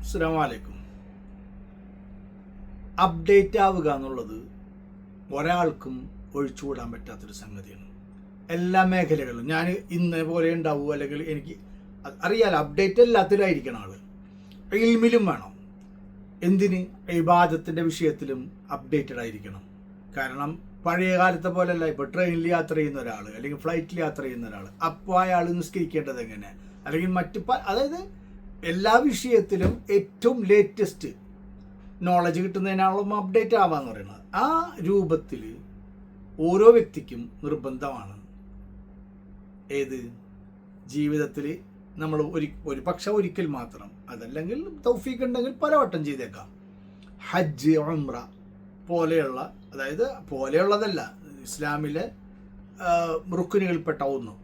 അസ്സലാമു അലൈക്കും. അപ്ഡേറ്റ് ആവുക എന്നുള്ളത് ഒരാൾക്കും ഒഴിച്ചുകൂടാൻ പറ്റാത്തൊരു സംഗതിയാണ്. എല്ലാ മേഖലകളിലും ഞാൻ ഇന്നേ പോലെ ഉണ്ടാവുക, അല്ലെങ്കിൽ എനിക്ക് അറിയാലോ അപ്ഡേറ്റ് എല്ലാത്തിലായിരിക്കണം ആള്. ഇൽമിലും വേണം. എന്തിന്? ഇബാദത്തിൻ്റെ വിഷയത്തിലും അപ്ഡേറ്റഡ് ആയിരിക്കണം. കാരണം പഴയ കാലത്തെ പോലെയല്ല. ഇപ്പോൾ ട്രെയിനിൽ യാത്ര ചെയ്യുന്ന ഒരാൾ അല്ലെങ്കിൽ ഫ്ലൈറ്റിൽ യാത്ര ചെയ്യുന്ന ഒരാൾ, അപ്പോൾ അയാൾ നിസ്കരിക്കേണ്ടത് എങ്ങനെ, അല്ലെങ്കിൽ അതായത് എല്ലാ വിഷയത്തിലും ഏറ്റവും ലേറ്റസ്റ്റ് നോളജ് കിട്ടുന്നതിനാളും അപ്ഡേറ്റ് ആവാന്ന് പറയുന്നത്. ആ രൂപത്തിൽ ഓരോ വ്യക്തിക്കും നിർബന്ധമാണ് ഏത് ജീവിതത്തിൽ നമ്മൾ ഒരു പക്ഷെ ഒരിക്കൽ മാത്രം, അതല്ലെങ്കിൽ തൗഫീഖ് ഉണ്ടെങ്കിൽ പലവട്ടം ചെയ്തേക്കാം, ഹജ്ജ് ഉംറ പോലെയുള്ള, അതായത് പോലെയുള്ളതല്ല, ഇസ്ലാമിലെ റുക്കുനുകൾപ്പെട്ട ഒന്ന്.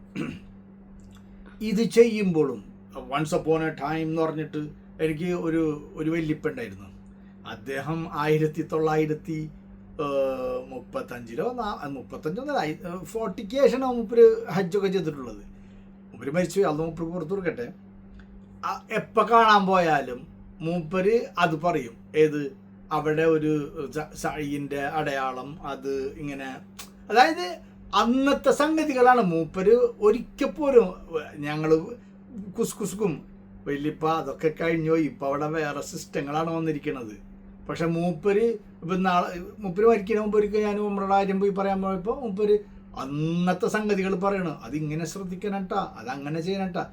ഇത് ചെയ്യുമ്പോഴും വൺസ് അപ്പോൺ എ ടൈം എന്ന് പറഞ്ഞിട്ട് എനിക്ക് ഒരു വല്യപ്പുണ്ടായിരുന്നു. അദ്ദേഹം 1935-40ക്ക് ശേഷമാണ് മൂപ്പര് ഹജ്ജൊക്കെ ചെയ്തിട്ടുള്ളത്. മൂപ്പര് മരിച്ചു, അത് മൂപ്പര് പുറത്തു കൊടുക്കട്ടെ. എപ്പോൾ കാണാൻ പോയാലും മൂപ്പര് അത് പറയും. ഏത്? അവിടെ ഒരു സഈൻ്റെ അടയാളം, അത് ഇങ്ങനെ, അതായത് അന്നത്തെ സംഗതികളാണ്. മൂപ്പര് ഒരിക്കൽ പോലും ഞങ്ങൾ കുസ്കുസ്കും വലിയപ്പ അതൊക്കെ കഴിഞ്ഞോ, ഇപ്പം അവിടെ വേറെ സിസ്റ്റങ്ങളാണ് വന്നിരിക്കുന്നത്. പക്ഷെ മൂപ്പര് ഇപ്പം മൂപ്പര് മരിക്കുന്ന മുമ്പൊരിക്കൽ ഞാൻ ഉമ്രയുടെ കാര്യം പോയി പറയാൻ പോയപ്പോൾ മൂപ്പര് അന്നത്തെ സംഗതികൾ പറയണം. അതിങ്ങനെ ശ്രദ്ധിക്കണട്ടാ, അതങ്ങനെ ചെയ്യണട്ടാ.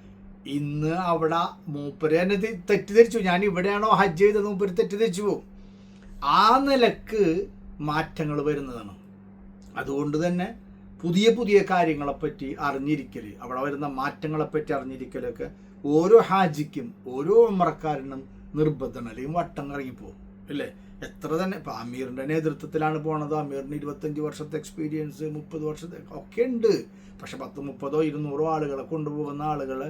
ഇന്ന് അവിടെ മൂപ്പര് തന്നെ തെറ്റിദ്ധരിച്ചു. ഞാൻ ഇവിടെയാണോ ഹജ്ജ് ചെയ്തത് മൂപ്പര് തെറ്റിദ്ധരിച്ചു പോകും. ആ നിലക്ക് മാറ്റങ്ങൾ വരുന്നതാണ്. അതുകൊണ്ട് തന്നെ പുതിയ പുതിയ കാര്യങ്ങളെപ്പറ്റി അറിഞ്ഞിരിക്കൽ, അവിടെ വരുന്ന മാറ്റങ്ങളെപ്പറ്റി അറിഞ്ഞിരിക്കലൊക്കെ ഓരോ ഹാജിക്കും ഓരോ ഉമ്രക്കാരനും നിർബന്ധമാണ്. അല്ലെങ്കിൽ വട്ടം കറങ്ങിപ്പോവും അല്ലേ? എത്ര തന്നെ ഇപ്പം അമീറിൻ്റെ നേതൃത്വത്തിലാണ് പോണത്. അമീറിന് 25 വർഷത്തെ എക്സ്പീരിയൻസ്, 30 വർഷത്തെ ഒക്കെ ഉണ്ട്. പക്ഷെ 10-30-200 ആളുകളെ കൊണ്ടുപോകുന്ന ആളുകൾ,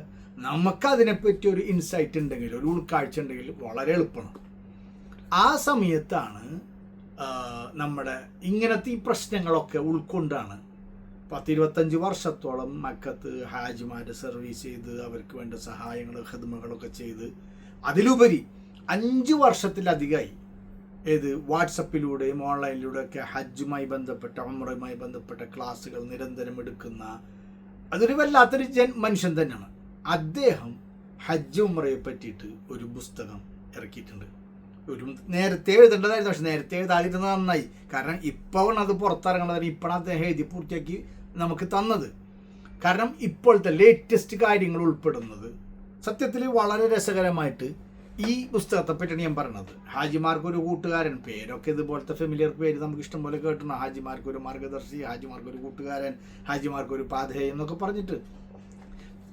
നമുക്കതിനെപ്പറ്റി ഒരു ഇൻസൈറ്റ് ഉണ്ടെങ്കിൽ, ഒരു ഉൾക്കാഴ്ച ഉണ്ടെങ്കിൽ വളരെ എളുപ്പമാണ്. ആ സമയത്താണ് നമ്മുടെ ഇങ്ങനത്തെ ഈ പ്രശ്നങ്ങളൊക്കെ ഉൾക്കൊണ്ടാണ് 10-25 വർഷത്തോളം മക്കത്ത് ഹാജിമാരെ സർവീസ് ചെയ്ത് അവർക്ക് വേണ്ട സഹായങ്ങൾ ഖിദ്മകളൊക്കെ ചെയ്ത്, അതിലുപരി 5 വർഷത്തിലധികമായി ഏത് വാട്സപ്പിലൂടെയും ഓൺലൈനിലൂടെയൊക്കെ ഹജ്ജുമായി ബന്ധപ്പെട്ട ഉംറയുമായി ബന്ധപ്പെട്ട ക്ലാസ്സുകൾ നിരന്തരം എടുക്കുന്ന അതൊരു വല്ലാത്തൊരു മനുഷ്യൻ തന്നെയാണ്. അദ്ദേഹം ഹജ്ജ് ഉംറയെ പറ്റിയിട്ട് ഒരു പുസ്തകം ഇറക്കിയിട്ടുണ്ട്. നേരത്തെ എഴുതേണ്ടതായിരുന്നു, പക്ഷെ നേരത്തെ എഴുതാതിരുന്നത് നന്നായി. കാരണം ഇപ്പോഴാണ് അത് പുറത്തിറങ്ങുന്നത്. ഇപ്പോഴാണ് അദ്ദേഹം എഴുതി പൂർത്തിയാക്കി നമുക്ക് തന്നത്. കാരണം ഇപ്പോഴത്തെ ലേറ്റസ്റ്റ് കാര്യങ്ങൾ ഉൾപ്പെടുന്നത് സത്യത്തിൽ വളരെ രസകരമായിട്ട് ഈ പുസ്തകത്തെ പറ്റിയാണ് ഞാൻ പറഞ്ഞത്. ഹാജിമാർക്കൊരു കൂട്ടുകാരൻ, പേരൊക്കെ ഇതുപോലത്തെ ഫെമിലിയർ പേര് നമുക്ക് ഇഷ്ടംപോലെ കേട്ടണം. ഹാജിമാർക്കൊരു മാർഗദർശി, ഹാജിമാർക്കൊരു കൂട്ടുകാരൻ, ഹാജിമാർക്കൊരു പാധേയം എന്നൊക്കെ പറഞ്ഞിട്ട്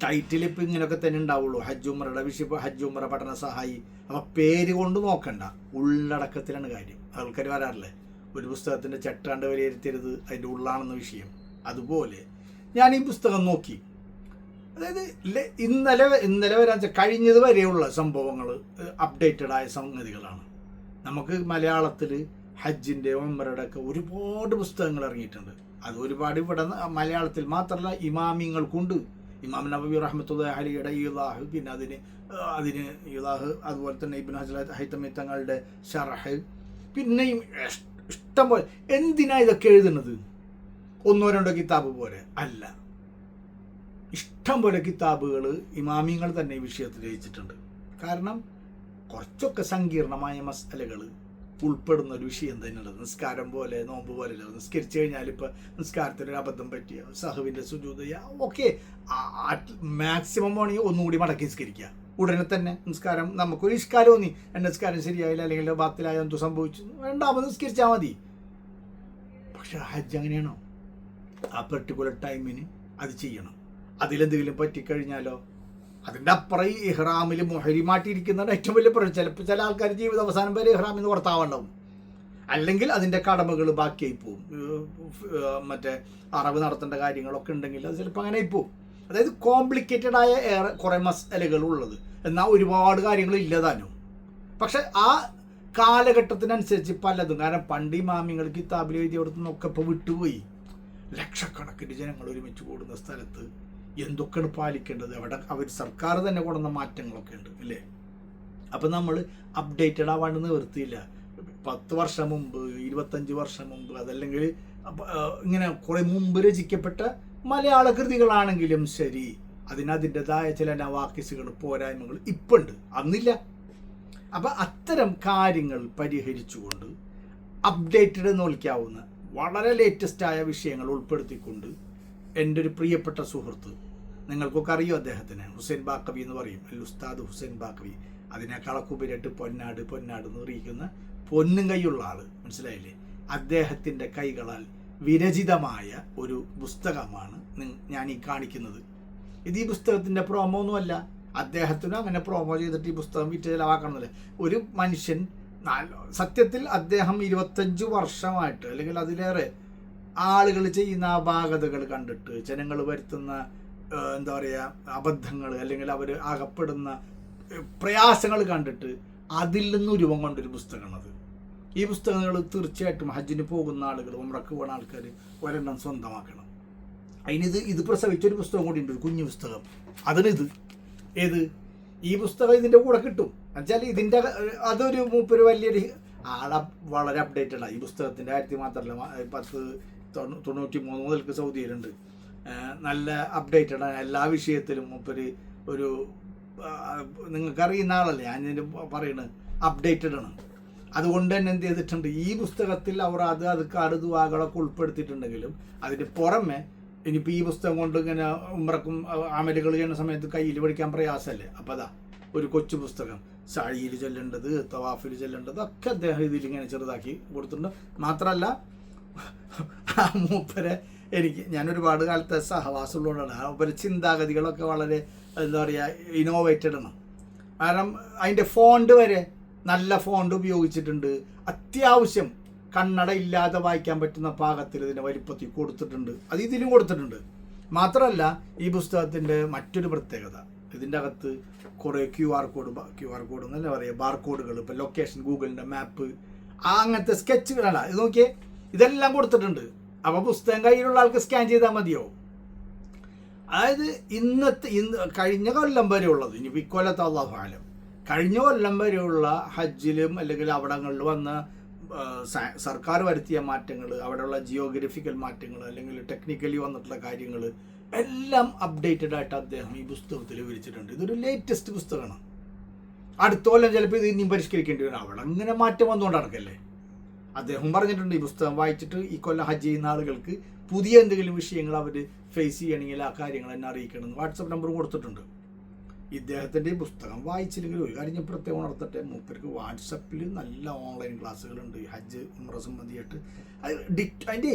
ടൈറ്റിൽ ഇപ്പം ഇങ്ങനെയൊക്കെ തന്നെ ഉണ്ടാവുള്ളൂ. ഹജ്ജ് ഉംറയുടെ വിഷയം, ഹജ്ജ് ഉംറ പഠന സഹായി. അപ്പം പേര് കൊണ്ട് നോക്കണ്ട, ഉള്ളടക്കത്തിലാണ് കാര്യം. ആൾക്കാർ വരാറില്ലേ, ഒരു പുസ്തകത്തിൻ്റെ ചട്ടാണ്ട് വിലയിരുത്തരുത്, അതിൻ്റെ ഉള്ളാണെന്ന വിഷയം. അതുപോലെ ഞാൻ ഈ പുസ്തകം നോക്കി. അതായത് ഇന്നലെ വരാൻ കഴിഞ്ഞത് വരെയുള്ള സംഭവങ്ങൾ അപ്ഡേറ്റഡ് ആയ സംഗതികളാണ്. നമുക്ക് മലയാളത്തിൽ ഹജ്ജിൻ്റെ ഉംറയുടെ ഒക്കെ ഒരുപാട് പുസ്തകങ്ങൾ ഇറങ്ങിയിട്ടുണ്ട്. അത് ഒരുപാട് ഇവിടെ മലയാളത്തിൽ മാത്രമല്ല ഇമാമിങ്ങൾക്കുണ്ട്. ഇമാം നബവി റഹ്മത്തുള്ളാഹി അലൈഹിയുടെ ഈളാഹ്, പിന്നെ അതിന് ഈളാഹ്, അതുപോലെ തന്നെ ഇബ്നു ഹജർ ഹൈതമി തങ്ങളുടെ ശറഹ്, പിന്നെയും ഇഷ്ടം പോലെ. എന്തിനാ ഇതൊക്കെ എഴുതുന്നത്? 1-2 കിതാബ് പോലെ അല്ല, ഇഷ്ടം പോലെ കിതാബുകൾ ഇമാമിങ്ങൾ തന്നെ ഈ വിഷയത്തിൽ രചിച്ചിട്ടുണ്ട്. കാരണം കുറച്ചൊക്കെ സങ്കീർണമായ മസലകൾ ഉൾപ്പെടുന്ന ഒരു വിഷയം തന്നെയാണ്. നിസ്കാരം പോലെ, നോമ്പ് പോലെയല്ല. നിസ്കരിച്ചു കഴിഞ്ഞാൽ ഇപ്പോൾ നിസ്കാരത്തിനൊരു അബദ്ധം പറ്റിയ സഹവിൻ്റെ സുജൂദ് ഓക്കെ, മാക്സിമം വേണമെങ്കിൽ ഒന്നുകൂടി മടക്കി നിസ്കരിക്കുക. ഉടനെ തന്നെ നിസ്കാരം, നമുക്കൊരു ഇഷ്കാരം തോന്നി എൻ്റെ നിസ്കാരം ശരിയായില്ല, അല്ലെങ്കിൽ ബാത്തിലായ എന്തോ സംഭവിച്ചു, രണ്ടാമത് നിസ്കരിച്ചാൽ മതി. പക്ഷെ ഹജ്ജ് അങ്ങനെയാണോ? ആ പെർട്ടിക്കുലർ ടൈമിന് അത് ചെയ്യണം. അതിലെന്തെങ്കിലും പറ്റിക്കഴിഞ്ഞാലോ അതിൻ്റെ അപ്പുറം ഈ ഇഹ്റാമിൽ മുഹരിമാട്ടിയിരിക്കുന്നതാണ് ഏറ്റവും വലിയ പ്രശ്നം. ചിലപ്പോൾ ചില ആൾക്കാർ ജീവിത അവസാനം വരെ ഇഹ്റാമിൽ നിന്ന് പുറത്താവണ്ടാവും, അല്ലെങ്കിൽ അതിൻ്റെ കടമകൾ ബാക്കിയായി പോവും. മറ്റേ അറവ് നടത്തേണ്ട കാര്യങ്ങളൊക്കെ ഉണ്ടെങ്കിൽ അത് ചിലപ്പോൾ അങ്ങനെ ആയിപ്പോവും. അതായത് കോംപ്ലിക്കേറ്റഡ് ആയ കുറേ മസലകൾ ഉള്ളത്, എന്നാൽ ഒരുപാട് കാര്യങ്ങൾ ഇല്ലതാനും. പക്ഷെ ആ കാലഘട്ടത്തിനനുസരിച്ച് പലതും, കാരണം പണ്ട് ഈ മാമിങ്ങൾ കിതാബിൽ എഴുതി കൊടുത്തുനിന്നൊക്കെ ഇപ്പോൾ വിട്ടുപോയി. ലക്ഷക്കണക്കിന് ജനങ്ങൾ ഒരുമിച്ച് കൂടുന്ന സ്ഥലത്ത് എന്തൊക്കെയാണ് പാലിക്കേണ്ടത്, അവിടെ അവർ സർക്കാർ തന്നെ കൊണ്ടുവന്ന മാറ്റങ്ങളൊക്കെ ഉണ്ട് അല്ലേ? അപ്പം നമ്മൾ അപ്ഡേറ്റഡ് ആവാണ്ട് നിവൃത്തിയില്ല. 10 വർഷം മുമ്പ്, 25 വർഷം മുമ്പ്, അതല്ലെങ്കിൽ ഇങ്ങനെ കുറേ മുമ്പ് രചിക്കപ്പെട്ട മലയാള കൃതികളാണെങ്കിലും ശരി, അതിനതിൻ്റെതായ ചില നവാക്കിസുകൾ, പോരായ്മകൾ ഇപ്പം ഉണ്ട്, അന്നില്ല. അപ്പം അത്തരം കാര്യങ്ങൾ പരിഹരിച്ചുകൊണ്ട് അപ്ഡേറ്റഡ് എന്ന് വിളിക്കാവുന്ന വളരെ ലേറ്റസ്റ്റായ വിഷയങ്ങൾ ഉൾപ്പെടുത്തിക്കൊണ്ട് എൻ്റെ ഒരു പ്രിയപ്പെട്ട സുഹൃത്ത്, നിങ്ങൾക്കൊക്കെ അറിയും അദ്ദേഹത്തിന്, ഹുസൈൻ ബാക്കവി എന്ന് പറയും, അൽ ഉസ്താദ് ഹുസൈൻ ബാക്കവി. അതിനേക്കാളൊക്കെ ഉപരിയായിട്ട് പൊന്നാട് എന്ന് അറിയിക്കുന്ന പൊന്നും കൈയുള്ള ആൾ, മനസ്സിലായില്ലേ? അദ്ദേഹത്തിൻ്റെ കൈകളാൽ വിരചിതമായ ഒരു പുസ്തകമാണ് ഞാൻ ഈ കാണിക്കുന്നത്. ഇത് ഈ പുസ്തകത്തിൻ്റെ പ്രോമോ ഒന്നുമല്ല, അദ്ദേഹത്തിനും അങ്ങനെ പ്രോമോ ചെയ്തിട്ട് ഈ പുസ്തകം വിറ്റ് ചിലവാക്കണമെന്നില്ല. ഒരു മനുഷ്യൻ സത്യത്തിൽ അദ്ദേഹം 25 വർഷമായിട്ട് അല്ലെങ്കിൽ അതിലേറെ ആളുകൾ ചെയ്യുന്ന അപാകതകൾ കണ്ടിട്ട്, ജനങ്ങൾ വരുത്തുന്ന എന്താ പറയുക അബദ്ധങ്ങൾ, അല്ലെങ്കിൽ അവർ അകപ്പെടുന്ന പ്രയാസങ്ങൾ കണ്ടിട്ട് അതിൽ നിന്ന് രൂപം കൊണ്ടൊരു പുസ്തകമാണത്. ഈ പുസ്തകങ്ങൾ തീർച്ചയായിട്ടും ഹജ്ജിന് പോകുന്ന ആളുകൾ, ഉംറക്ക് പോകുന്ന ആൾക്കാർ ഒരെണ്ണം സ്വന്തമാക്കണം. ഇത് പ്രസവിച്ചൊരു പുസ്തകം കൂടി ഉണ്ട്, ഒരു കുഞ്ഞു പുസ്തകം. അതിനിത് ഏത് ഈ പുസ്തകം ഇതിൻ്റെ കൂടെ കിട്ടും. എന്നുവെച്ചാൽ ഇതിൻ്റെ അതൊരു മൂപ്പര് വലിയൊരു ആളെ വളരെ അപ്ഡേറ്റഡാണ്. ഈ പുസ്തകത്തിൻ്റെ കാര്യത്തിൽ മാത്രമല്ല, 1993 മുതൽക്ക് സൗദിയിലുണ്ട്. നല്ല അപ്ഡേറ്റഡാണ് എല്ലാ വിഷയത്തിലും. മൂപ്പര് ഒരു നിങ്ങൾക്കറിയുന്ന ആളല്ലേ, ഞാൻ പറയുന്നത് അപ്ഡേറ്റഡ് ആണ്. അതുകൊണ്ട് തന്നെ എന്ത് ചെയ്തിട്ടുണ്ട്, ഈ പുസ്തകത്തിൽ അവർ അത് ദുആകളൊക്കെ ഉൾപ്പെടുത്തിയിട്ടുണ്ടെങ്കിലും അതിന് പുറമെ ഇനിയിപ്പോൾ ഈ പുസ്തകം കൊണ്ട് ഇങ്ങനെ ഉംറക്കും അമലുകൾ ചെയ്യുന്ന സമയത്ത് കയ്യിൽ പഠിക്കാൻ പ്രയാസമല്ലേ. അപ്പോൾ അതാ ഒരു കൊച്ചു പുസ്തകം, സാഴിയിൽ ചെല്ലേണ്ടത്, തവാഫിൽ ചെല്ലേണ്ടത് ഒക്കെ അദ്ദേഹം ഇതിലിങ്ങനെ ചെറുതാക്കി കൊടുത്തിട്ടുണ്ട്. മാത്രമല്ല മൂപ്പരെ ഞാനൊരുപാട് കാലത്തെ സഹവാസമുള്ളതുകൊണ്ടാണ് മൂപ്പരെ ചിന്താഗതികളൊക്കെ വളരെ എന്താ പറയുക ഇന്നോവേറ്റഡ് ആണ്. കാരണം അതിൻ്റെ ഫോണ്ട് വരെ നല്ല ഫോണ്ട് ഉപയോഗിച്ചിട്ടുണ്ട്. അത്യാവശ്യം കണ്ണട ഇല്ലാതെ വായിക്കാൻ പറ്റുന്ന പാകത്തിൽ ഇതിൻ്റെ വലിപ്പത്തിൽ കൊടുത്തിട്ടുണ്ട്. അത് ഇതിലും കൊടുത്തിട്ടുണ്ട്. മാത്രമല്ല ഈ പുസ്തകത്തിൻ്റെ മറ്റൊരു പ്രത്യേകത, ഇതിൻ്റെ അകത്ത് കുറേ ക്യു ആർ കോഡ് എന്നല്ല പറയുക, ബാർകോഡുകൾ, ഇപ്പോൾ ലൊക്കേഷൻ, ഗൂഗിളിൻ്റെ മാപ്പ്, അങ്ങനത്തെ സ്കെച്ചുകളല്ല. ഇത് നോക്കിയേ, ഇതെല്ലാം കൊടുത്തിട്ടുണ്ട്. അപ്പോൾ പുസ്തകം കയ്യിലുള്ള ആൾക്ക് സ്കാൻ ചെയ്താൽ മതിയോ? അതായത് കഴിഞ്ഞ കൊല്ലം വരെ ഉള്ളത്, ഇനി ഇക്കൊല്ലത്തെ അല്ലാഹു ആലം, കഴിഞ്ഞ കൊല്ലം വരെയുള്ള ഹജ്ജിലും അല്ലെങ്കിൽ അവിടങ്ങളിൽ വന്ന സർക്കാർ വരുത്തിയ മാറ്റങ്ങൾ, അവിടെയുള്ള ജിയോഗ്രഫിക്കൽ മാറ്റങ്ങൾ, അല്ലെങ്കിൽ ടെക്നിക്കലി വന്നിട്ടുള്ള കാര്യങ്ങൾ എല്ലാം അപ്ഡേറ്റഡ് ആയിട്ട് അദ്ദേഹം ഈ പുസ്തകത്തിൽ വിവരിച്ചിട്ടുണ്ട്. ഇതൊരു ലേറ്റസ്റ്റ് പുസ്തകമാണ്. അടുത്ത കൊല്ലം ചിലപ്പോൾ ഇത് ഇനിയും പരിഷ്കരിക്കേണ്ടി വരും. അവിടെ അങ്ങനെ മാറ്റം വന്നുകൊണ്ട് നടക്കല്ലേ. അദ്ദേഹം പറഞ്ഞിട്ടുണ്ട്, ഈ പുസ്തകം വായിച്ചിട്ട് ഈ കൊല്ലം ഹജ്ജ് ചെയ്യുന്ന ആളുകൾക്ക് പുതിയ എന്തെങ്കിലും വിഷയങ്ങൾ അവർ ഫേസ് ചെയ്യണമെങ്കിൽ ആ കാര്യങ്ങൾ എന്നെ അറിയിക്കണമെന്ന് വാട്സപ്പ് നമ്പറും കൊടുത്തിട്ടുണ്ട്. ഇദ്ദേഹത്തിൻ്റെ ഈ പുസ്തകം വായിച്ചില്ലെങ്കിൽ ഒരു കാര്യം ഞാൻ പ്രത്യേകം ഉണർത്തട്ടെ, മൂപ്പർക്ക് വാട്സപ്പിൽ നല്ല ഓൺലൈൻ ക്ലാസ്സുകളുണ്ട് ഹജ്ജ് ഉംറ സംബന്ധിയായിട്ട്. അതിൻ്റെ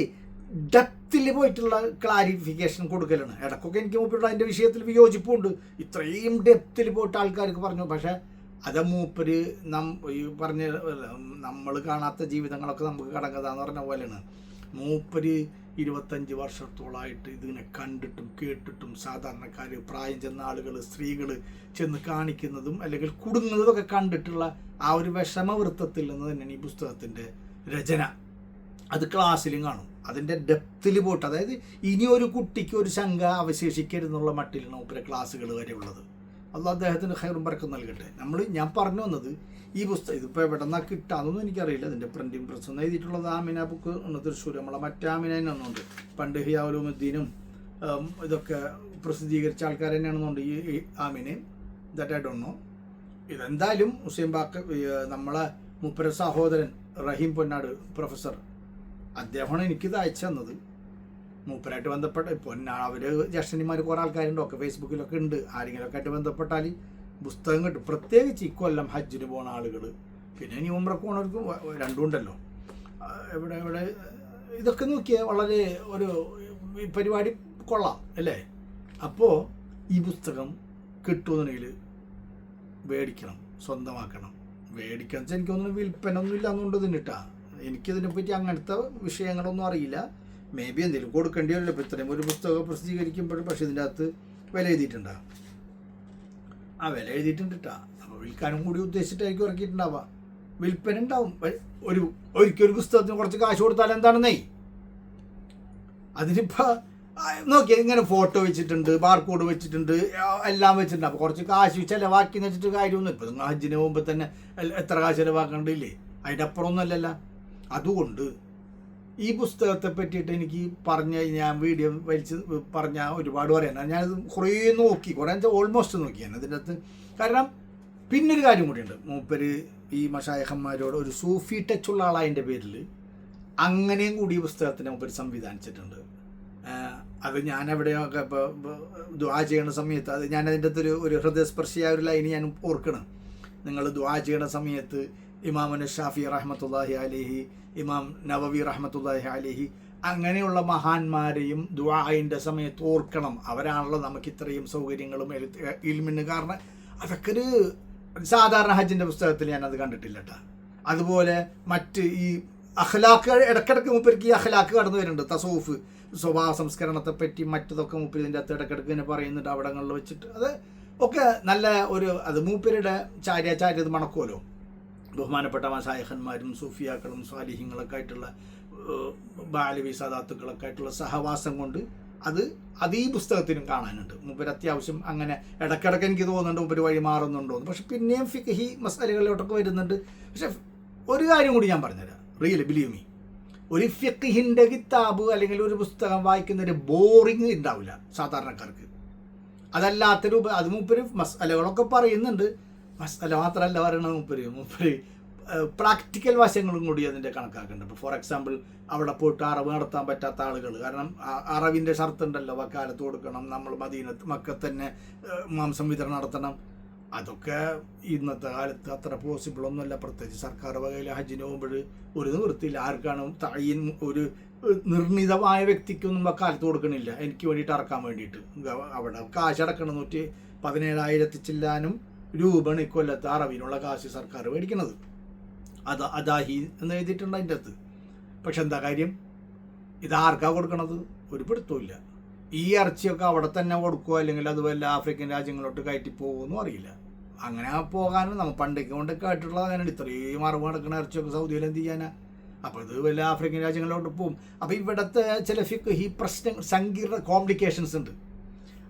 ഡെപ്തിൽ പോയിട്ടുള്ള ക്ലാരിഫിക്കേഷൻ കൊടുക്കലാണ്. ഇടയ്ക്കൊക്കെ എനിക്ക് മൂപ്പരുടെ അതിൻ്റെ വിഷയത്തിൽ വിയോജിപ്പുണ്ട്. ഇത്രയും ഡെപ്തിൽ പോയിട്ട് ആൾക്കാർക്ക് പറഞ്ഞു. പക്ഷേ അത് മൂപ്പര് ഈ പറഞ്ഞ നമ്മൾ കാണാത്ത ജീവിതങ്ങളൊക്കെ നമുക്ക് കടങ്ങതാന്ന് പറഞ്ഞ പോലെയാണ്. മൂപ്പര് 25 വർഷത്തോളമായിട്ട് ഇതിനെ കണ്ടിട്ടും കേട്ടിട്ടും സാധാരണക്കാർ, പ്രായം ചെന്ന ആളുകൾ, സ്ത്രീകൾ ചെന്ന് കാണിക്കുന്നതും അല്ലെങ്കിൽ കുടുങ്ങുന്നതൊക്കെ കണ്ടിട്ടുള്ള ആ ഒരു വിഷമവൃത്തത്തിൽ നിന്ന് തന്നെയാണ് ഈ പുസ്തകത്തിൻ്റെ രചന. അത് ക്ലാസ്സിലും കാണും. അതിൻ്റെ ഡെപ്തിൽ പോയിട്ട്, അതായത് ഇനി ഒരു കുട്ടിക്ക് ഒരു ശങ്ക അവശേഷിക്കരുതെന്നുള്ള മട്ടിലാണ് മൂപ്പരെ ക്ലാസ്സുകൾ വരെ ഉള്ളത്. അല്ലാഹു അദ്ദേഹത്തിന് ഖൈറും ബറക്കത്തും നൽകട്ടെ. ഞാൻ പറഞ്ഞു വന്നത്, ഈ പുസ്തകം ഇതിപ്പോൾ എവിടെ നിന്നാണ് കിട്ടാമെന്നൊന്നും എനിക്കറിയില്ല. ഇതിൻ്റെ പ്രിൻറ്റിങ് പ്രസ് ഒന്ന് എഴുതിയിട്ടുള്ളത് ആമിന ബുക്ക് ഉണ്ട്, തൃശ്ശൂർ. നമ്മളെ മറ്റേ ആമിന തന്നെയൊന്നുണ്ട്, പണ്ട് ഹിയാവുലുദ്ദീനും ഇതൊക്കെ പ്രസിദ്ധീകരിച്ച ആൾക്കാർ തന്നെയാണെന്നുണ്ട് ഈ ആമിനെ. That I don't know. ഇതെന്തായാലും ഹുസൈൻ ബാക്കവി, നമ്മളെ മൂപ്പര സഹോദരൻ റഹീം പൊന്നാട് പ്രൊഫസർ, അദ്ദേഹമാണ് എനിക്കിത് അയച്ചു തന്നത്. മൂപ്പരായിട്ട് ബന്ധപ്പെട്ട അവർ ജ്യേഷ്ഠന്മാർ കുറേ ആൾക്കാരുണ്ട്, ഒക്കെ ഫേസ്ബുക്കിലൊക്കെ ഉണ്ട്. ആരെങ്കിലുമൊക്കെ ആയിട്ട് ബന്ധപ്പെട്ടാൽ പുസ്തകം കിട്ടും. പ്രത്യേകിച്ച് ഇക്കൊല്ലം ഹജ്ജിന് പോകുന്ന ആളുകൾ, പിന്നെ ഇനി ഉംറക്ക് പോകുന്നവർക്കും രണ്ടും ഉണ്ടല്ലോ. എവിടെ ഇതൊക്കെ നോക്കിയാൽ വളരെ ഒരു പരിപാടി കൊള്ളാം അല്ലേ. അപ്പോൾ ഈ പുസ്തകം കിട്ടുമെന്നുണ്ടെങ്കിൽ മേടിക്കണം, സ്വന്തമാക്കണം. മേടിക്കണം വെച്ചാൽ എനിക്കൊന്നും വിൽപ്പനൊന്നും ഇല്ല എന്നുകൊണ്ട് തിന്നിട്ടാ. എനിക്കിതിനെപ്പറ്റി അങ്ങനത്തെ വിഷയങ്ങളൊന്നും അറിയില്ല. മേ ബി എന്തെങ്കിലും കൊടുക്കേണ്ടി വരില്ല. ഇപ്പോൾ ഇത്രയും ഒരു പുസ്തകം പ്രസിദ്ധീകരിക്കുമ്പോഴും. പക്ഷേ ഇതിൻ്റെ അകത്ത് വില എഴുതിയിട്ടുണ്ടാ, ആ വില എഴുതിയിട്ടുണ്ട്. അപ്പോൾ വിൽക്കാനും കൂടി ഉദ്ദേശിച്ചിട്ടായിരിക്കും ഇറക്കിയിട്ടുണ്ടാവുക. വിൽപ്പന ഉണ്ടാവും. ഒരിക്കൽ ഒരു പുസ്തകത്തിന് കുറച്ച് കാശ് കൊടുത്താൽ എന്താണെന്നേ. അതിനിപ്പോൾ നോക്കിയാൽ ഇങ്ങനെ ഫോട്ടോ വെച്ചിട്ടുണ്ട്, ബാർകോഡ് വെച്ചിട്ടുണ്ട്, എല്ലാം വെച്ചിട്ടുണ്ട്. അപ്പോൾ കുറച്ച് കാശ് ചിലവാക്കി എന്ന് വെച്ചിട്ട് കാര്യമൊന്നും ഇപ്പം നിങ്ങൾ ഹജ്ജിന് പോകുമ്പോൾ തന്നെ എത്ര കാശ് ചിലവാക്കേണ്ടില്ലേ, അതിൻ്റെ അപ്പുറമൊന്നുമല്ലല്ലോ. അതുകൊണ്ട് ഈ പുസ്തകത്തെ പറ്റിയിട്ട് എനിക്ക് ഞാൻ വീഡിയോ വലിച്ച് പറഞ്ഞാൽ ഒരുപാട് പറയാൻ ഞാനത് കുറേ നോക്കി, കുറേ ഓൾമോസ്റ്റ് നോക്കിയാണ് ഇതിൻ്റെ അകത്ത്. കാരണം പിന്നൊരു കാര്യം കൂടിയുണ്ട്, മൂപ്പര് ഈ മശായഖന്മാരോട് ഒരു സൂഫി ടച്ചുള്ള ആളതിൻ്റെ പേരിൽ അങ്ങനെയും കൂടി ഈ പുസ്തകത്തിന് മൂപ്പര് സംവിധാനിച്ചിട്ടുണ്ട്. അത് ഞാൻ എവിടെയൊക്കെ ഇപ്പോൾ ദുആ ചെയ്യണ സമയത്ത് അത് ഞാനതിൻ്റെ അകത്തൊരു ഹൃദയസ്പർശിയായ ഒരു ലൈന് ഞാൻ ഓർക്കണം. നിങ്ങൾ ദുആ ചെയ്യണ സമയത്ത് ഇമാമുന ഷാഫി റഹ്മത്തുള്ളാഹി അലൈഹി, ഇമാം നവവി റഹ്മത്തുള്ളാഹി അലൈഹി, അങ്ങനെയുള്ള മഹാന്മാരെയും ദുആഇൻ്റെ സമയത്ത് ഓർക്കണം. അവരാണല്ലോ നമുക്ക് ഇത്രയും സൗകര്യങ്ങളും ഇൽമിന്. കാരണം അതൊക്കെ ഒരു സാധാരണ ഹജ്ജിൻ്റെ പുസ്തകത്തിൽ ഞാനത് കണ്ടിട്ടില്ല കേട്ടോ. അതുപോലെ മറ്റ് ഈ അഖ്ലാഖ് ഇടയ്ക്കിടയ്ക്ക് മൂപ്പർക്ക് ഈ അഖ്ലാഖ് കടന്നു വരുന്നുണ്ട്. തസൂഫ്, സ്വഭാവ സംസ്കരണത്തെപ്പറ്റി മറ്റതൊക്കെ മൂപ്പര് ഇതിൻ്റെ അകത്ത് ഇടയ്ക്കിടയ്ക്ക് തന്നെ പറയുന്നുണ്ട് അവിടങ്ങളിൽ വെച്ചിട്ട്. അത് ഒക്കെ നല്ല അത് മൂപ്പരുടെ ചാര്യത് മണക്കുമല്ലോ. ബഹുമാനപ്പെട്ട മശായിഖന്മാരും സൂഫിയാക്കളും സ്വാലിഹ്യങ്ങളൊക്കെ ആയിട്ടുള്ള ബാലവി സാദാത്തുക്കളൊക്കെ ആയിട്ടുള്ള സഹവാസം കൊണ്ട് അത് ഈ പുസ്തകത്തിനും കാണാനുണ്ട്. മൂപ്പര് അത്യാവശ്യം അങ്ങനെ ഇടയ്ക്കിടയ്ക്ക് എനിക്ക് തോന്നുന്നുണ്ട് മൂപ്പര് വഴി മാറുന്നുണ്ടോന്ന്. പക്ഷെ പിന്നെയും ഫിഖ്ഹി മസാലകളിലോട്ടൊക്കെ വരുന്നുണ്ട്. പക്ഷെ ഒരു കാര്യം കൂടി ഞാൻ പറഞ്ഞുതരാം, ബിലീവ് മീ, ഒരു ഫിഖ്ഹിൻ്റെ കിതാബ് അല്ലെങ്കിൽ ഒരു പുസ്തകം വായിക്കുന്നൊരു ബോറിങ് ഉണ്ടാവില്ല സാധാരണക്കാർക്ക്. അതല്ലാത്തൊരു അത് മൂപ്പര് മസാലകളൊക്കെ പറയുന്നുണ്ട്. മസാല മാത്രമല്ല പറയണത് മൂപ്പര് പ്രാക്ടിക്കൽ വശങ്ങളും കൂടി അതിൻ്റെ കണക്കാക്കുന്നുണ്ട്. ഇപ്പോൾ ഫോർ എക്സാമ്പിൾ അവിടെ പോയിട്ട് അറവ് നടത്താൻ പറ്റാത്ത ആളുകൾ, കാരണം അറവിൻ്റെ ഷർത്തുണ്ടല്ലോ, വക്കാലത്ത് കൊടുക്കണം, നമ്മൾ മക്കത്ത് തന്നെ മാംസം വിതരണം നടത്തണം. അതൊക്കെ ഇന്നത്തെ കാലത്ത് അത്ര പോസിബിളൊന്നുമല്ല. പ്രത്യേകിച്ച് സർക്കാർ വകയിൽ ഹജ്ജിന് പോകുമ്പോൾ ഒരു നിവൃത്തിയില്ല. ആർക്കാണ് തയ്യൻ ഒരു നിർണിതമായ വ്യക്തിക്കൊന്നും വക്കാലത്ത് കൊടുക്കണില്ല, എനിക്ക് വേണ്ടിയിട്ട് ഇറക്കാൻ വേണ്ടിയിട്ട്. അവിടെ കാശ് അടക്കണം 117,000 ചില്ലാനും രൂപയാണ് ഇക്കൊല്ലത്ത് അറവിനുള്ള കാശ് സർക്കാർ മേടിക്കണത്. അദാഹി എന്ന് എഴുതിയിട്ടുണ്ട് അതിൻ്റെ അകത്ത്. പക്ഷെ എന്താ കാര്യം, ഇതാർക്കാ കൊടുക്കണത്? ഒരു പിടുത്തമില്ല. ഈ ഇറച്ചിയൊക്കെ അവിടെ തന്നെ കൊടുക്കുക, അല്ലെങ്കിൽ അത് വല്ല ആഫ്രിക്കൻ രാജ്യങ്ങളോട്ട് കയറ്റി പോകുമെന്നും അറിയില്ല. അങ്ങനെ പോകാനും നമ്മൾ പണ്ടേക്ക് കൊണ്ടൊക്കെ ആയിട്ടുള്ളത് അങ്ങനെയാണ്. ഇത്രയും അറിവ് നടക്കുന്ന ഇറച്ചിയൊക്കെ സൗദിയിൽ എന്ത് ചെയ്യാനാ? അപ്പോൾ ഇത് വല്ല ആഫ്രിക്കൻ രാജ്യങ്ങളിലോട്ട് പോകും. അപ്പോൾ ഇവിടുത്തെ ചില ഈ പ്രശ്നങ്ങൾ, സങ്കീർണ കോംപ്ലിക്കേഷൻസ് ഉണ്ട്.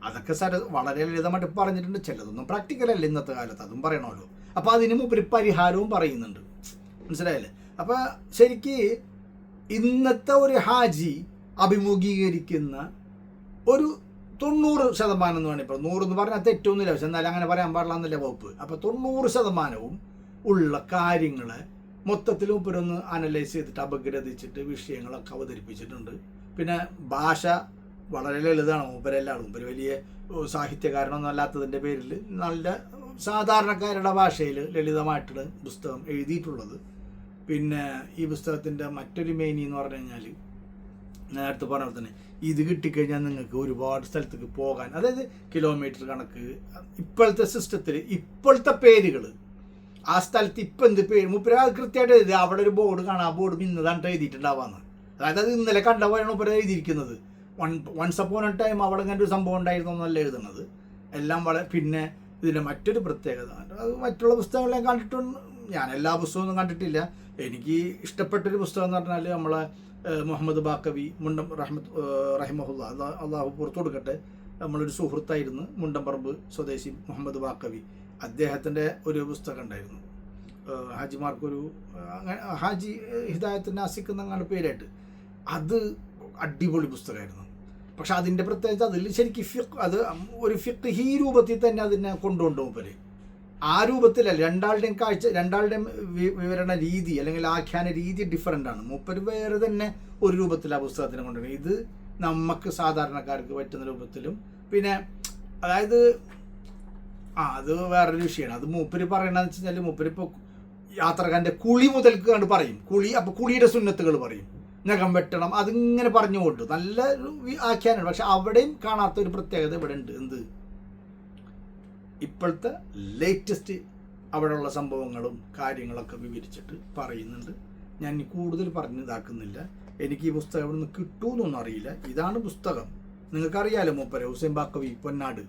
അതൊക്കെ വളരെ ലളിതമായിട്ട് പറഞ്ഞിട്ടുണ്ട്. ചിലതൊന്നും പ്രാക്ടിക്കലല്ല ഇന്നത്തെ കാലത്ത്, അതും പറയണമല്ലോ. അപ്പോൾ അതിന് മുമ്പ് ഒരു പരിഹാരവും പറയുന്നുണ്ട്. മനസ്സിലായല്ലേ? അപ്പോൾ ശരിക്ക് ഇന്നത്തെ ഒരു ഹാജി അഭിമുഖീകരിക്കുന്ന ഒരു 90% എന്ന് വേണമെങ്കിൽ 100 എന്ന് പറഞ്ഞാൽ തെറ്റൊന്നുമില്ല. പക്ഷെ എന്നാലും അങ്ങനെ പറയാൻ പാടില്ല എന്നല്ല വകുപ്പ്. അപ്പോൾ 90% ഉള്ള കാര്യങ്ങളെ മൊത്തത്തിൽ മുപ്പരൊന്ന് അനലൈസ് ചെയ്തിട്ട് അപഗ്രഥിച്ചിട്ട് വിഷയങ്ങളൊക്കെ അവതരിപ്പിച്ചിട്ടുണ്ട്. പിന്നെ ഭാഷ വളരെ ലളിതമാണ്. മൂപ്പരെല്ലാം മൂപ്പര് വലിയ സാഹിത്യകാരനൊന്നും അല്ലാത്തതിൻ്റെ പേരിൽ നല്ല സാധാരണക്കാരുടെ ഭാഷയിൽ ലളിതമായിട്ടുള്ള പുസ്തകം എഴുതിയിട്ടുള്ളത്. പിന്നെ ഈ പുസ്തകത്തിൻ്റെ മറ്റൊരു മെയിൻ എന്ന് പറഞ്ഞു കഴിഞ്ഞാൽ, നേരത്തെ പറഞ്ഞ പോലെ തന്നെ ഇത് കിട്ടിക്കഴിഞ്ഞാൽ നിങ്ങൾക്ക് ഒരുപാട് സ്ഥലത്തേക്ക് പോകാൻ, അതായത് കിലോമീറ്റർ കണക്ക് ഇപ്പോഴത്തെ സിസ്റ്റത്തിൽ ഇപ്പോഴത്തെ പേരുകൾ ആ സ്ഥലത്ത് ഇപ്പം എന്ത് പേര് മുപ്പര കൃത്യമായിട്ട് എഴുതി. അവിടെ ഒരു ബോർഡ് കാണാം, ആ ബോർഡ് ഇന്നതാണ് എഴുതിയിട്ടുണ്ടാവാന്ന്. അതായത് അത് ഇന്നലെ കണ്ട പോയാണ് മുപ്പര എഴുതിയിരിക്കുന്നത്. വൺസ് അപ്പോൺ എ ടൈം അവിടെ ഇങ്ങനെ ഒരു സംഭവം ഉണ്ടായിരുന്നു എന്നല്ല എഴുതുന്നത്. എല്ലാം പിന്നെ ഇതിൻ്റെ മറ്റൊരു പ്രത്യേകത, അത് മറ്റുള്ള പുസ്തകങ്ങളെ കണ്ടിട്ടുണ്ട്. ഞാൻ എല്ലാ പുസ്തകമൊന്നും കണ്ടിട്ടില്ല. എനിക്ക് ഇഷ്ടപ്പെട്ടൊരു പുസ്തകം എന്ന് പറഞ്ഞാൽ നമ്മളെ മുഹമ്മദ് ബാക്കവി മുണ്ടം റഹിമഹുല്ല, അള്ളാഹു പുറത്തു കൊടുക്കട്ടെ, നമ്മളൊരു സുഹൃത്തായിരുന്നു മുണ്ടംപറമ്പ് സ്വദേശി മുഹമ്മദ് ബാക്കവി. അദ്ദേഹത്തിൻ്റെ ഒരു പുസ്തകം ഉണ്ടായിരുന്നു, ഹാജിമാർക്കൊരു ഹാജി ഹിദായത്ത് നാസിക് എന്നങ്ങനെ പേരായിട്ട്. അത് അടിപൊളി പുസ്തകമായിരുന്നു. പക്ഷെ അതിൻ്റെ പ്രത്യേകിച്ച് അതിൽ ശരിക്കും അത് ഒരു ഫിഖ്ഹി രൂപത്തിൽ തന്നെ അതിനെ കൊണ്ടുപോകും പോലെ. ആ രൂപത്തിലല്ല, രണ്ടാളുടെയും വിവരണ രീതി അല്ലെങ്കിൽ ആഖ്യാന രീതി ഡിഫറൻ്റ് ആണ്. മൂപ്പര് വേറെ തന്നെ ഒരു രൂപത്തിൽ ആ പുസ്തകത്തിനെ കൊണ്ടുപോകും. ഇത് നമുക്ക് സാധാരണക്കാർക്ക് പറ്റുന്ന രൂപത്തിലും. പിന്നെ അതായത് അത് വേറൊരു വിഷയമാണ്. അത് മൂപ്പര് പറയണമെന്ന് വെച്ച് കഴിഞ്ഞാൽ മൂപ്പരിപ്പോൾ യാത്രക്കാരൻ്റെ കുളി മുതൽക്ക് കണ്ട് പറയും. അപ്പോൾ കുളിയുടെ സുന്നത്തുകൾ പറയും, നഖം വെട്ടണം, അതിങ്ങനെ പറഞ്ഞുകൊണ്ട് നല്ല ആഖ്യാനാണ്. പക്ഷെ അവിടെയും കാണാത്തൊരു പ്രത്യേകത ഇവിടെ ഉണ്ട്. എന്ത്? ഇപ്പോഴത്തെ ലേറ്റസ്റ്റ് അവിടെയുള്ള സംഭവങ്ങളും കാര്യങ്ങളൊക്കെ വിവരിച്ചിട്ട് പറയുന്നുണ്ട്. ഞാൻ കൂടുതൽ പറഞ്ഞ് ഇതാക്കുന്നില്ല. എനിക്ക് ഈ പുസ്തകം ഇവിടെ നിന്ന് കിട്ടുമെന്നൊന്നും അറിയില്ല. ഇതാണ് പുസ്തകം. നിങ്ങൾക്കറിയാലോ മൂപ്പര് ഹുസൈൻ ബാക്കവി പൊന്നാട്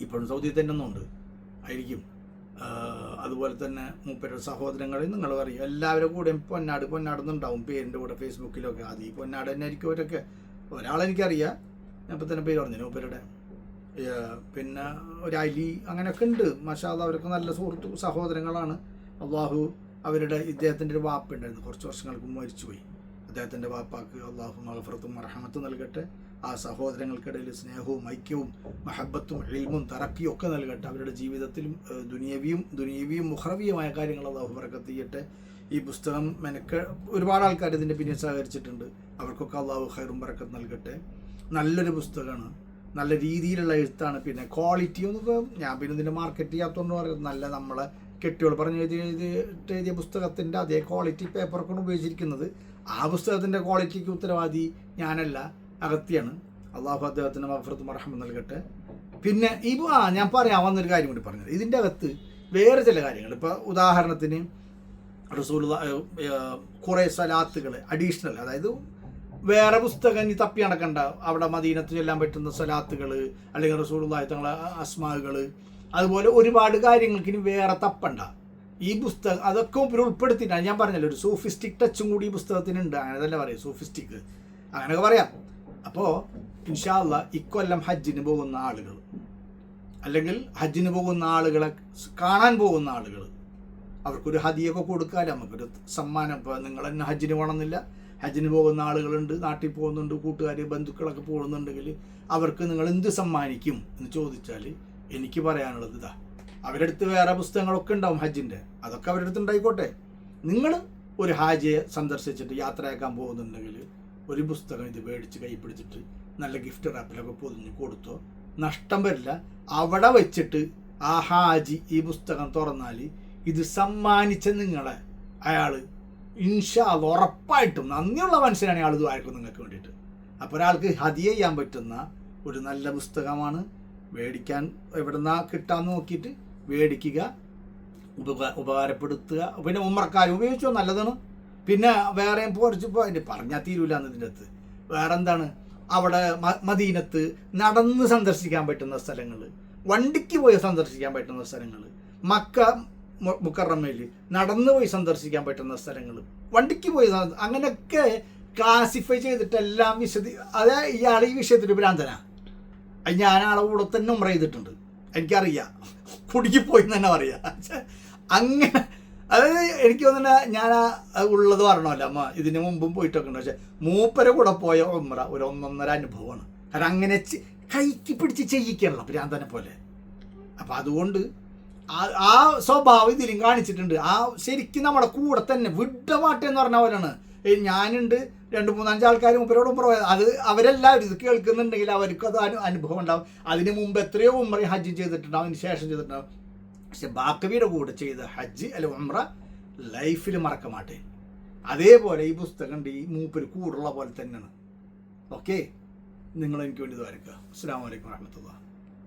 ഇപ്പോഴും സൗദിയിൽ തന്നെ ഒന്നുണ്ട് ആയിരിക്കും. അതുപോലെ തന്നെ മൂപ്പരുടെ സഹോദരങ്ങളെ നിങ്ങളും അറിയും. എല്ലാവരും കൂടെ പൊന്നാടെന്നുണ്ടാവും പേരിൻ്റെ കൂടെ ഫേസ്ബുക്കിലൊക്കെ. അത് ഈ പൊന്നാട് തന്നെ ആയിരിക്കും അവരൊക്കെ. ഒരാളെനിക്കറിയാം, ഞാൻ ഇപ്പം തന്നെ പേര് പറഞ്ഞു മൂപ്പരുടെ, പിന്നെ ഒരു അലി, അങ്ങനെയൊക്കെ ഉണ്ട്. മാഷാ അല്ലാഹ് അവരൊക്കെ നല്ല സഹോദരങ്ങളാണ്. അള്ളാഹു അവരുടെ ഇദ്ദേഹത്തിൻ്റെ ഒരു വാപ്പ ഉണ്ടായിരുന്നു, കുറച്ച് വർഷങ്ങൾക്ക് മുമ്പ് മരിച്ചുപോയി. അദ്ദേഹത്തിൻ്റെ വാപ്പാക്ക് അള്ളാഹു മഗ്ഫിറത്തും മർഹമത്തും നൽകട്ടെ. ആ സഹോദരങ്ങൾക്കിടയിൽ സ്നേഹവും ഐക്യവും മഹബത്തും ഇൽമും തറക്കിയും ഒക്കെ നൽകട്ടെ. അവരുടെ ജീവിതത്തിലും ദുനിയവിയും മുഖ്റവിയുമായ കാര്യങ്ങൾ അള്ളാഹു ബറക്കത്ത് ചെയ്യട്ടെ. ഈ പുസ്തകം ഒരുപാട് ആൾക്കാർ ഇതിൻ്റെ പിന്നിൽ സഹകരിച്ചിട്ടുണ്ട്. അവർക്കൊക്കെ അള്ളാഹു ഖൈറും ബറക്കത്ത് നൽകട്ടെ. നല്ലൊരു പുസ്തകമാണ്, നല്ല രീതിയിലുള്ള എഴുത്താണ്. പിന്നെ ക്വാളിറ്റി ഒന്നും ഞാൻ പിന്നെ ഇതിൻ്റെ മാർക്കറ്റ് ചെയ്യാത്തതുകൊണ്ട് പറയുന്നത്, നല്ല നമ്മളെ കെട്ടിയോൾ പറഞ്ഞ് എഴുതിയ പുസ്തകത്തിൻ്റെ അതേ ക്വാളിറ്റി പേപ്പറൊക്കെയാണ് ഉപയോഗിച്ചിരിക്കുന്നത്. ആ പുസ്തകത്തിൻ്റെ ക്വാളിറ്റിക്ക് ഉത്തരവാദി ഞാനല്ല, അകത്തിയാണ്. അള്ളാഹു അദ്ദേഹത്തിന് മഗ്ഫിറത്തും മർഹമത്തും നൽകട്ടെ. പിന്നെ ഞാൻ പറയാൻ വന്നൊരു കാര്യം കൂടി പറഞ്ഞത്, ഇതിൻ്റെ അകത്ത് വേറെ ചില കാര്യങ്ങൾ. ഇപ്പോൾ ഉദാഹരണത്തിന് റസൂലുള്ളാഹി കുറേ സ്വലാത്തുകൾ അഡീഷണൽ, അതായത് വേറെ പുസ്തകം ഈ തപ്പി നടക്കണ്ട, അവിടെ മദീനത്ത് ചെല്ലാൻ പറ്റുന്ന സ്വലാത്തുകൾ അല്ലെങ്കിൽ റസൂലുള്ളാഹി തങ്ങളെ അസ്മാകൾ, അതുപോലെ ഒരുപാട് കാര്യങ്ങൾക്ക് ഇനി വേറെ തപ്പണ്ട. ഈ പുസ്തകം അതൊക്കെ ഉൾപ്പെടുത്തിയിട്ടാണ് ഞാൻ പറഞ്ഞല്ലോ, ഒരു സോഫിസ്റ്റിക് ടച്ചും കൂടി ഈ പുസ്തകത്തിനുണ്ട്. അങ്ങനെ തന്നെ പറയാം, സോഫിസ്റ്റിക് അങ്ങനെയൊക്കെ പറയാം. അപ്പോൾ ഇൻഷാ അല്ലാഹ് ഇക്കൊല്ലം ഹജ്ജിന് പോകുന്ന ആളുകൾ, അല്ലെങ്കിൽ ഹജ്ജിന് പോകുന്ന ആളുകളെ കാണാൻ പോകുന്ന ആളുകൾ, അവർക്കൊരു ഹദിയൊക്കെ കൊടുക്കാമല്ലോ, നമുക്കൊരു സമ്മാനം. ഇപ്പോൾ നിങ്ങൾ തന്നെ ഹജ്ജിന് പോകണമെന്നില്ല, ഹജ്ജിന് പോകുന്ന ആളുകളുണ്ട്, നാട്ടിൽ പോകുന്നുണ്ട്, കൂട്ടുകാർ ബന്ധുക്കളൊക്കെ പോകുന്നുണ്ടെങ്കിൽ അവർക്ക് നിങ്ങൾ എന്ത് സമ്മാനിക്കും എന്ന് ചോദിച്ചാൽ എനിക്ക് പറയാനുള്ളത് ഇതാ. അവരുടെ അടുത്ത് വേറെ പുസ്തകങ്ങളൊക്കെ ഉണ്ടാവും ഹജ്ജിൻ്റെ, അതൊക്കെ അവരുടെ അടുത്ത് ഉണ്ടായിക്കോട്ടെ. നിങ്ങൾ ഒരു ഹാജിയെ സന്ദർശിച്ചിട്ട് യാത്രയാക്കാൻ പോകുന്നുണ്ടെങ്കിൽ ഒരു പുസ്തകം ഇത് മേടിച്ച് കൈ പിടിച്ചിട്ട് നല്ല ഗിഫ്റ്റ് റാപ്പിലൊക്കെ പൊതിഞ്ഞ് കൊടുത്തോ, നഷ്ടം വരില്ല. അവിടെ വെച്ചിട്ട് ആ ഹാജി ഈ പുസ്തകം തുറന്നാൽ ഇത് സമ്മാനിച്ച നിങ്ങളെ അയാൾ ഇൻഷാ അല്ലാഹ് ഉറപ്പായിട്ടും നന്ദിയുള്ള മനുഷ്യനാണ് അയാൾ ഇതുമായിരിക്കും നിങ്ങൾക്ക് വേണ്ടിയിട്ട്. അപ്പോൾ ഒരാൾക്ക് ഹദിയ ചെയ്യാൻ പറ്റുന്ന ഒരു നല്ല പുസ്തകമാണ്. മേടിക്കാൻ എവിടുന്നാ കിട്ടാമെന്ന് നോക്കിയിട്ട് മേടിക്കുക, ഉപകാരപ്പെടുത്തുക. പിന്നെ ഉമ്രക്കാർ ഉപയോഗിച്ചോ, നല്ലതാണ്. പിന്നെ വേറെയും പോരിച്ചിപ്പോൾ അതിൻ്റെ പറഞ്ഞാൽ തീരൂല എന്നതിൻ്റെ അടുത്ത് വേറെ എന്താണ്, അവിടെ മദീനത്ത് നടന്ന് സന്ദർശിക്കാൻ പറ്റുന്ന സ്ഥലങ്ങൾ, വണ്ടിക്ക് പോയി സന്ദർശിക്കാൻ പറ്റുന്ന സ്ഥലങ്ങൾ, മക്ക മുക്കറമയിൽ നടന്നു പോയി സന്ദർശിക്കാൻ പറ്റുന്ന സ്ഥലങ്ങൾ, വണ്ടിക്ക് പോയി അങ്ങനെയൊക്കെ ക്ലാസിഫൈ ചെയ്തിട്ടെല്ലാം അതെ. ഇയാൾ ഈ വിഷയത്തിൽ ഭ്രാന്തനാ. ഞാൻ ആളെ കൂടെ തന്നെ ഉംറ ചെയ്തിട്ടുണ്ട്, എനിക്കറിയാം, കുടുങ്ങിപ്പോയി തന്നെ പറയാം. അങ്ങനെ അതായത് എനിക്ക് തോന്നുന്ന ഞാൻ ഉള്ളത് പറഞ്ഞല്ലോ അമ്മ, ഇതിന് മുമ്പും പോയിട്ടൊക്കെ ഉണ്ട്. പക്ഷെ മൂപ്പരെ കൂടെ പോയ ഉംറ ഒരു 1.5 അനുഭവമാണ്. കാരണം അങ്ങനെ കൈക്ക് പിടിച്ച് ചെയ്യിക്കണല്ലോ ഭ്രാന്തനെ പോലെ. അപ്പം അതുകൊണ്ട് ആ സ്വഭാവം ഇതിലും കാണിച്ചിട്ടുണ്ട്. ആ ശരിക്കും നമ്മുടെ കൂടെ തന്നെ വിഡ്ഢമാട്ടെന്ന് പറഞ്ഞ പോലെയാണ്. ഞാനുണ്ട് 2-3-5 ആൾക്കാർ മുമ്പരോട് ഉംറ പോയത്, അത് അവരെല്ലാവരും ഇത് കേൾക്കുന്നുണ്ടെങ്കിൽ അവർക്കും അത് അനുഭവം ഉണ്ടാവും. അതിന് മുമ്പ് എത്രയോ ഉംറ ഹജ്ജ് ചെയ്തിട്ടുണ്ടാവും, അതിന് ശേഷം ചെയ്തിട്ടുണ്ടാവും. പക്ഷെ ബാക്കവിയുടെ കൂടെ ചെയ്ത ഹജ്ജ് അല്ലെ ഉംറ ലൈഫിൽ മറക്ക മാട്ടേ. അതേപോലെ ഈ പുസ്തകം ഈ മൂപ്പര് കൂടുള്ള പോലെ തന്നെയാണ്. ഓക്കെ, നിങ്ങൾ എനിക്ക് വേണ്ടി ദ്വാരക്കുക. അസ്സലാമു അലൈക്കും വറഹ്മത്തുള്ളാഹി.